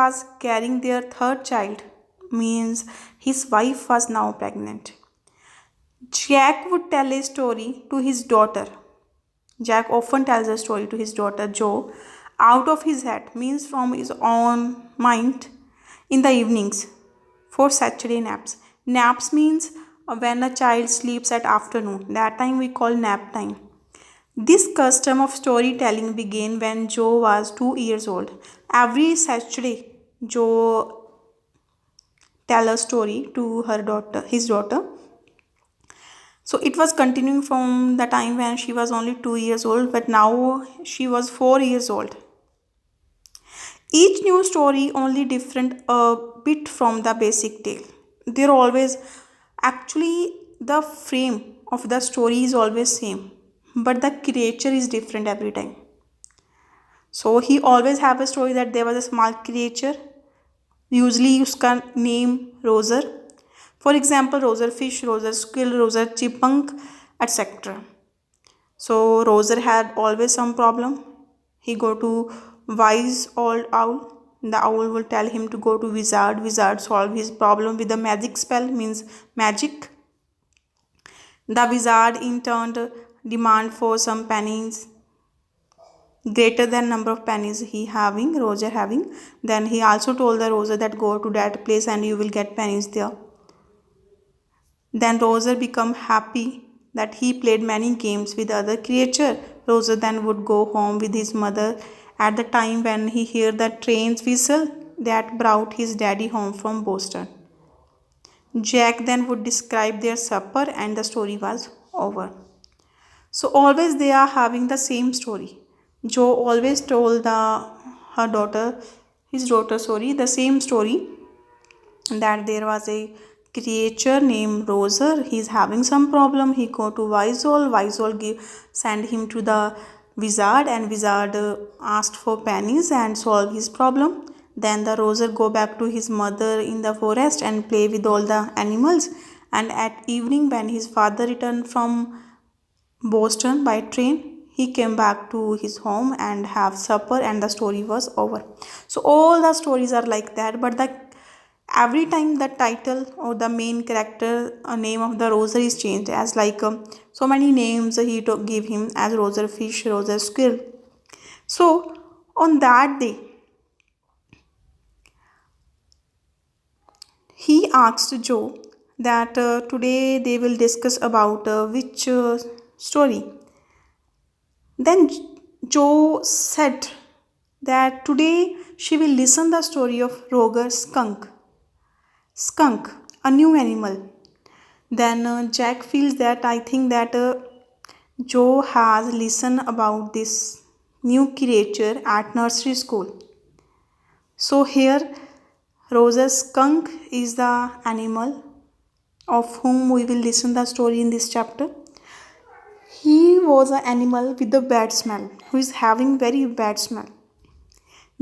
was carrying their third child, means his wife was now pregnant. Jack would tell a story to his daughter. Jack often tells a story to his daughter Jo out of his head, means from his own mind, in the evenings for Saturday naps. Naps means when a child sleeps at afternoon. That time we call nap time. This custom of storytelling began when Jo was 2 years old. Every Saturday, Jo tell a story to her daughter, his daughter. So it was continuing from the time when she was only 2 years old, but now she was 4 years old. Each new story only different a bit from the basic tale. They're always actually the frame of the story is always same, but the creature is different every time. So he always have a story that there was a small creature, usually उसका name Roser. For example, Roser fish, Roser squirrel, Roser chipmunk, etc. So Roser had always some problem. He go to wise old owl. The owl will tell him to go to wizard. Wizard solve his problem with a magic spell, means magic. The wizard in turn demand for some pennies, greater than number of pennies he having, Roger having. Then he also told the Roser that go to that place and you will get pennies there. Then Roser become happy that he played many games with other creature. Roser then would go home with his mother at the time when he heard the train's whistle that brought his daddy home from Boston. Jack then would describe their supper and the story was over. So always they are having the same story. Joe always told her daughter, his daughter, sorry, the same story, that there was a creature named Roser. He's having some problem. He go to Wiseall. Wiseall send him to the wizard, and wizard asked for pennies and solve his problem. Then the Roser go back to his mother in the forest and play with all the animals. And at evening, when his father returned from Boston by train, he came back to his home and have supper, and the story was over. So all the stories are like that, but the every time the title or the main character name of the Roser is changed, as like so many names he to give him, as Roser fish, Roser squirrel. So on that day, he asked Joe that today they will discuss about which story. Then Joe said that today she will listen the story of Roger Skunk. Skunk, a new animal. Then Jack feels that I think that Joe has listened about this new creature at nursery school. So here Rosa's skunk is the animal of whom we will listen the story in this chapter. He was an animal with a bad smell, who is having very bad smell.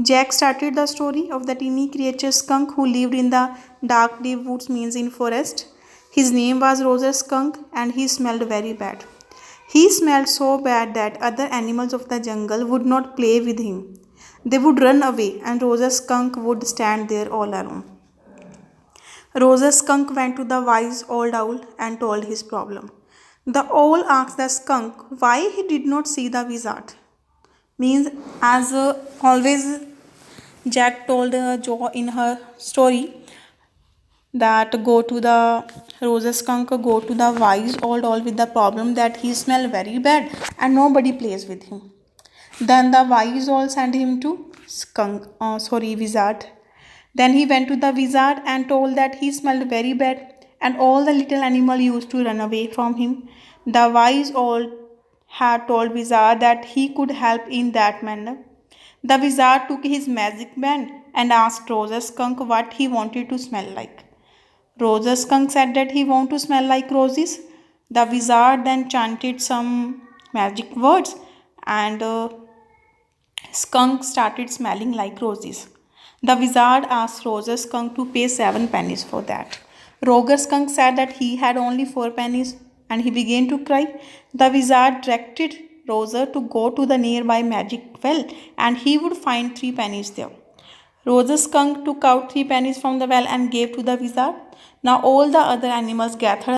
Jack started the story of the teeny creature skunk who lived in the dark deep woods, means in forest. His name was Roger Skunk and he smelled very bad. He smelled so bad that other animals of the jungle would not play with him. They would run away and Roger Skunk would stand there all alone. Roger Skunk went to the wise old owl and told his problem. The owl asked the skunk why he did not see the wizard. Means, as always, Jack told Jo in her story that go to the Rosa skunk, go to the wise old owl with the problem that he smell very bad and nobody plays with him. Then the wise owl sent him to wizard. Then he went to the wizard and told that he smelled very bad and all the little animal used to run away from him. The wise owl had told wizard that he could help in that manner. The wizard took his magic band and asked Roger Skunk what he wanted to smell like. Roger Skunk said that he wanted to smell like roses. The wizard then chanted some magic words and Skunk started smelling like roses. The wizard asked Roger Skunk to pay 7 pennies for that. Roger Skunk said that he had only 4 pennies and he began to cry. The wizard directed Roger to go to the nearby magic well and he would find 3 pennies there. Rose's skunk took out 3 pennies from the well and gave to the wizard. Now all the other animals gathered